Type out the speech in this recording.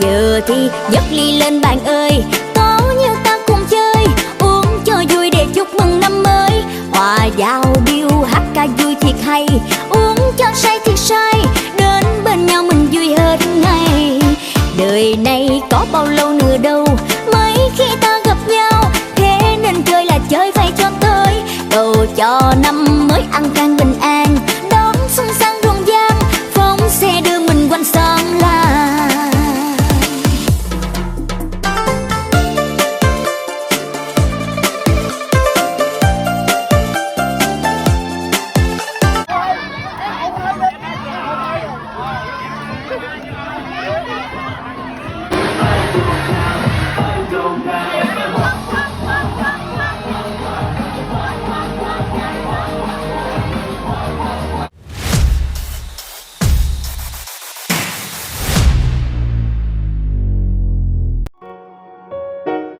Giờ thì nhấc ly lên bạn ơi, có như ta cùng chơi, uống cho vui để chúc mừng năm mới. Hòa vào điệu hát ca vui thiệt hay, uống cho say thiệt say, đến bên nhau mình vui hết ngày. Đời này có bao lâu nữa đâu, mấy khi ta gặp nhau, thế nên chơi là chơi phải cho tới. Cầu cho năm mới an khang bình an, đón xuân sang rộn ràng, phóng xe đưa mình quanh xóm làng.